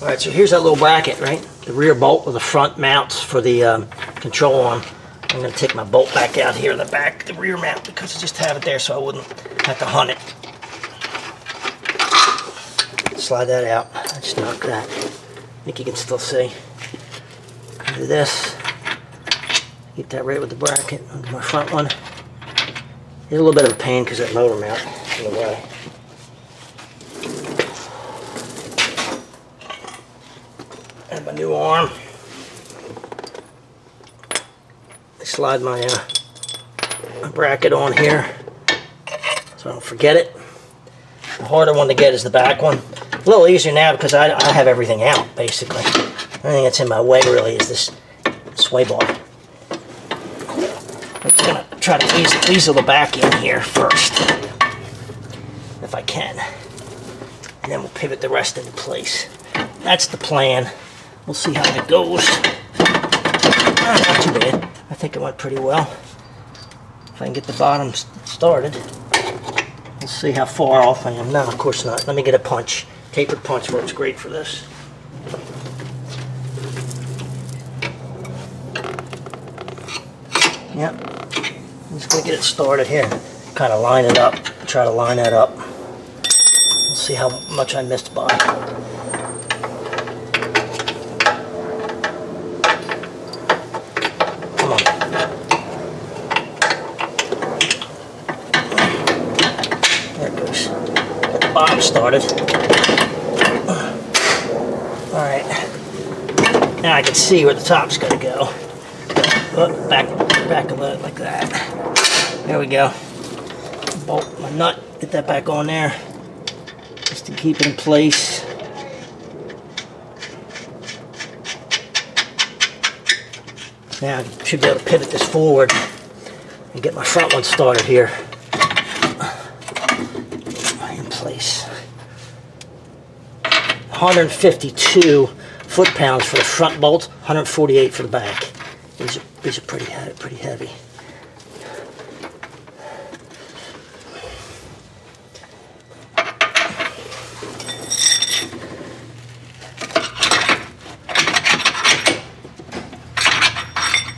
Alright, so here's that little bracket, right? The rear bolt with the front mounts for the control arm. I'm going to take my bolt back out here in the back, the rear mount, because I just have it there so I wouldn't have to hunt it. Slide that out. I just knock that. I think you can still see. Do this. Get that right with the bracket on my front one. It's a little bit of a pain because that motor mount in the way. And my new arm. I slide my bracket on here so I don't forget it. The harder one to get is the back one. A little easier now because I have everything out basically. The only thing that's in my way really is this sway bar. I'm just going to try to easel the back in here first, if I can. And then we'll pivot the rest into place. That's the plan. We'll see how that goes. Not too bad. I think it went pretty well. If I can get the bottom started. We'll see how far off I am. No, of course not. Let me get a punch. Tapered punch works great for this. Yep. I'm just going to get it started here. Kind of line it up. Try to line that up. We'll see how much I missed by. Come on. There it goes. Get the bottom started. Alright. Now I can see where the top's going to go. Back a little like that. There we go. Bolt my nut, get that back on there just to keep it in place. Now I should be able to pivot this forward and get my front one started here in place. 152 foot-pounds for the front bolt, 148 for the back. These are pretty heavy.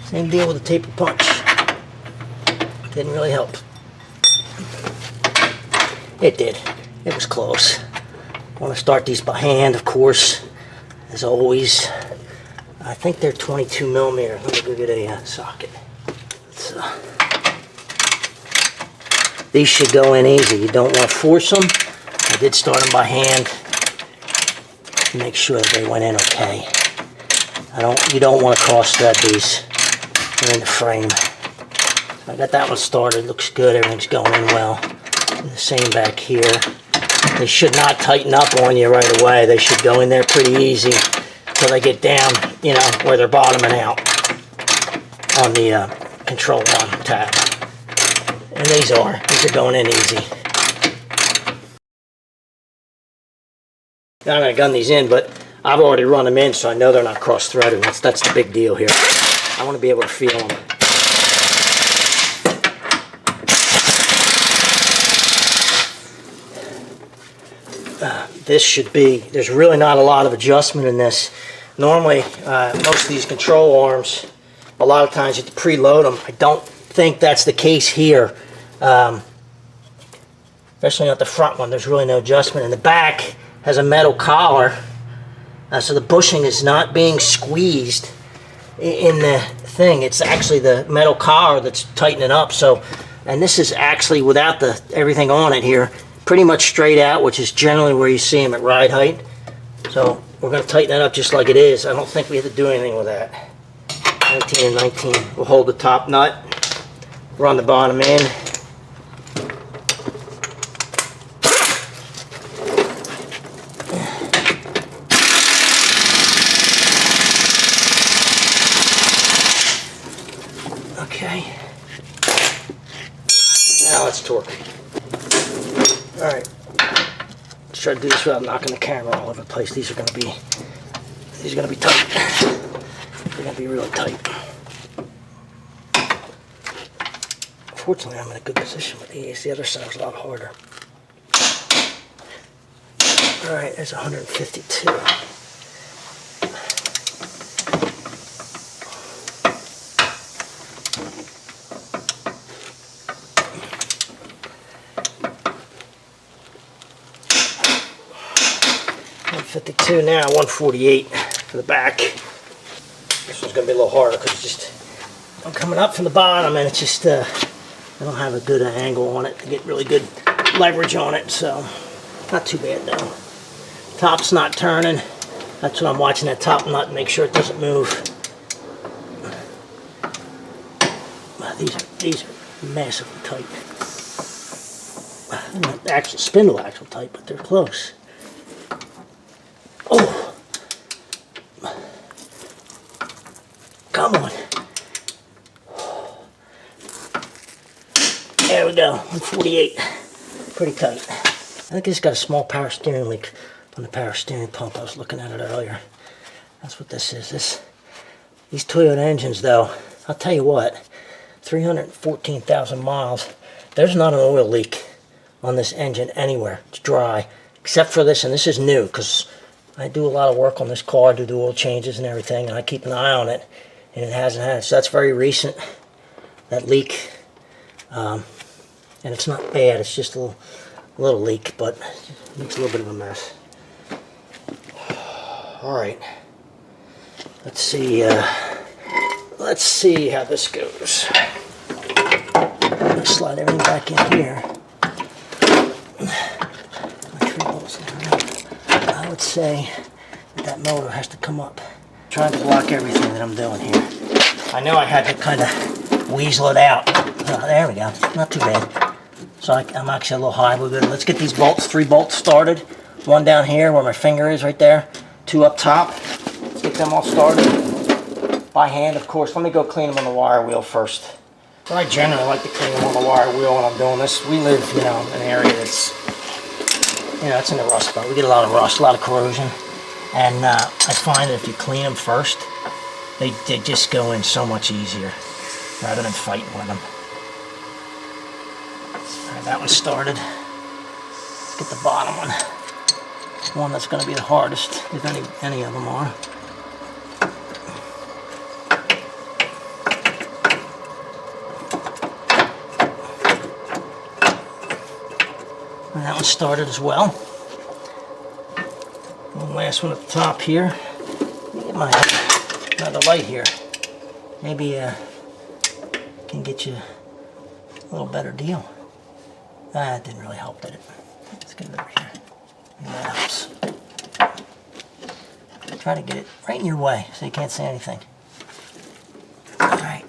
Same deal with the taper punch. Didn't really help. It did. It was close. I want to start these by hand, of course, as always. I think they're 22 millimeter. Let me go get a socket. These should go in easy. You don't want to force them. I did start them by hand to make sure that they went in okay. You don't want to cross thread these. They're in the frame. So I got that one started. Looks good. Everything's going in well. And the same back here. They should not tighten up on you right away. They should go in there pretty easy until they get down, you know, where they're bottoming out on the control arm tab. And these are going in easy. Now I'm going to gun these in, but I've already run them in, so I know they're not cross-threaded. That's the big deal here. I want to be able to feel them. This should be, there's really not a lot of adjustment in this. Normally, most of these control arms, a lot of times you have to preload them. I don't think that's the case here. Especially not the front one. There's really no adjustment. And the back has a metal collar, so the bushing is not being squeezed in the thing. It's actually the metal collar that's tightening up. So, and this is actually without the everything on it here, pretty much straight out, which is generally where you see them at ride height. So we're going to tighten that up just like it is. I don't think we have to do anything with that. 19 and 19. We'll hold the top nut, run the bottom in. Okay. Now let's torque. Alright. Let's try to do this without knocking the camera all over the place. These are gonna be tight. They're gonna be really tight. Fortunately, I'm in a good position with these. The other side was a lot harder. Alright, there's 152. 152 now, 148 for the back. This one's gonna be a little harder because just I'm coming up from the bottom and it's just I don't have a good angle on it to get really good leverage on it, so not too bad though. Top's not turning. That's what I'm watching, that top nut, make sure it doesn't move. These are massively tight. They're not actual spindle axle tight, but they're close. Oh! Come on. There we go, 148. Pretty tight. I think it's got a small power steering leak on the power steering pump. I was looking at it earlier. That's what this is. These Toyota engines though, I'll tell you what, 314,000 miles, there's not an oil leak on this engine anywhere. It's dry, except for this, and this is new because I do a lot of work on this car, do the oil changes and everything, and I keep an eye on it, and it hasn't had it. So that's very recent, that leak. And it's not bad, it's just a little leak, but it makes a little bit of a mess. Alright, let's see how this goes. Slide everything back in here. I would say that motor has to come up. Trying to block everything that I'm doing here. I know I had to kind of weasel it out. Oh, there we go, not too bad. So I'm actually a little high, we're good. Let's get these bolts, 3 bolts started. One down here where my finger is right there. 2 up top. Let's get them all started. By hand, of course. Let me go clean them on the wire wheel first. So I generally like to clean them on the wire wheel when I'm doing this. We live, in an area that's, it's in the rust belt. We get a lot of rust, a lot of corrosion. And I find that if you clean them first, they just go in so much easier rather than fighting with them. All right, that one started. Let's get the bottom one. One that's going to be the hardest, if any of them are. And that one started as well. One last one at the top here. Let me get my another light here. Maybe can get you a little better deal. That didn't really help, did it? Let's get it over here. Maybe that helps. Try to get it right in your way so you can't see anything. All right.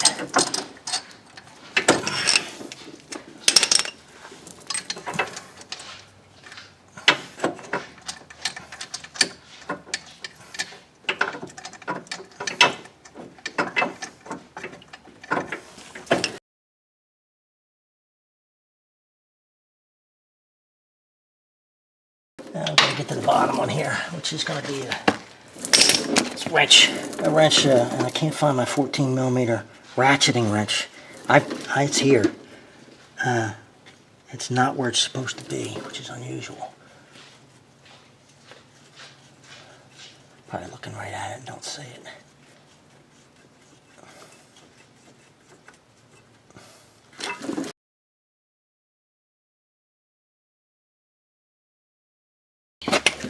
Now I'm going to get to the bottom one here, which is going to be a wrench, and I can't find my 14mm ratcheting wrench. It's here. It's not where it's supposed to be, which is unusual. Probably looking right at it and don't see it.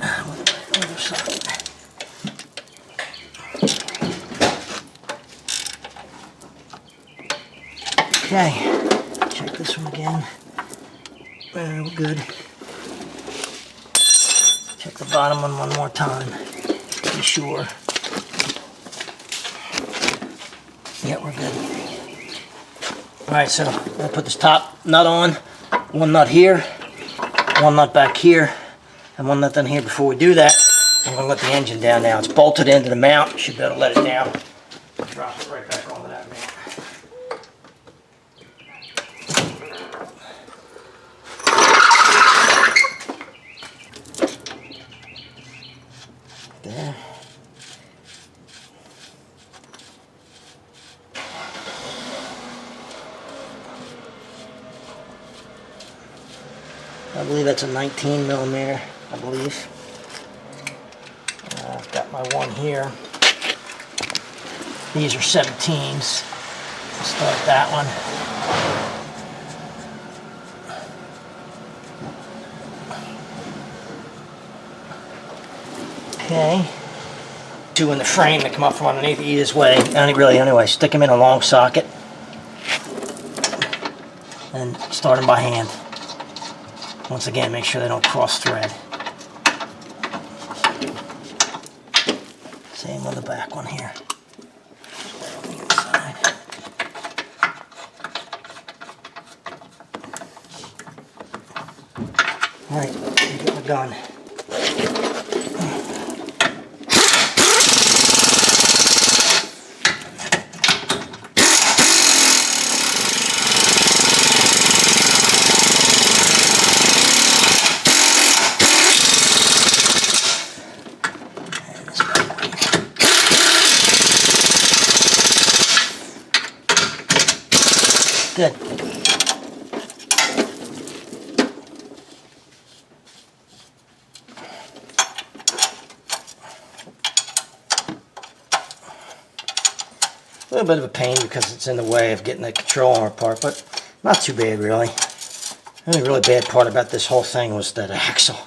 Other side. Okay, check this one again. We're good. Check the bottom one more time. Be sure. Yeah, we're good. Alright, so I'm going to put this top nut on. One nut here, one nut back here, and one nut down here. Before we do that, I'm going to let the engine down now. It's bolted into the mount. You should be able to let it down. Drop it right back onto that mount. There. I believe that's a 19mm, I believe. I've got my one here. These are 17s. Let's start that one. Okay. Two in the frame that come up from underneath you this way. Really, anyway, stick them in a long socket and start them by hand. Once again, make sure they don't cross thread. Same with the back one here. On the inside. All right, get my gun. Good. A little bit of a pain because it's in the way of getting the control arm apart, but not too bad really. The only really bad part about this whole thing was that axle.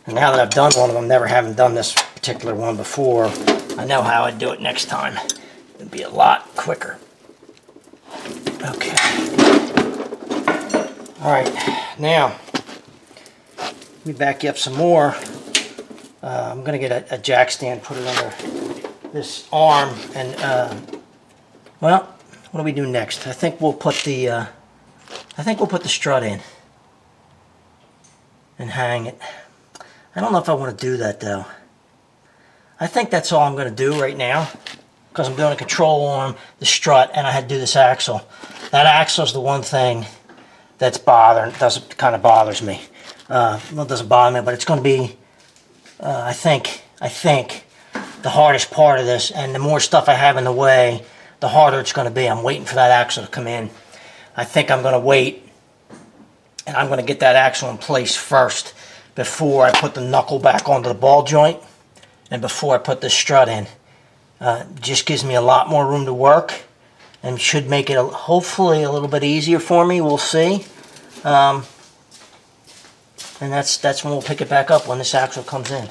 And now that I've done one of them, never having done this particular one before, I know how I'd do it next time. It'd be a lot quicker. Okay. Alright, now, let me back you up some more. I'm going to get a jack stand, put it under this arm, and, well, what do we do next? I think we'll put the strut in and hang it. I don't know if I want to do that, though. I think that's all I'm going to do right now, because I'm doing a control arm, the strut, and I had to do this axle. That axle is the one thing that's kind of bothers me. Well, it doesn't bother me, but it's going to be, I think, the hardest part of this. And the more stuff I have in the way, the harder it's going to be. I'm waiting for that axle to come in. I think I'm going to wait, and I'm going to get that axle in place first before I put the knuckle back onto the ball joint, and before I put the strut in. Just gives me a lot more room to work, and should make it hopefully a little bit easier for me. We'll see. And that's when we'll pick it back up when this axle comes in.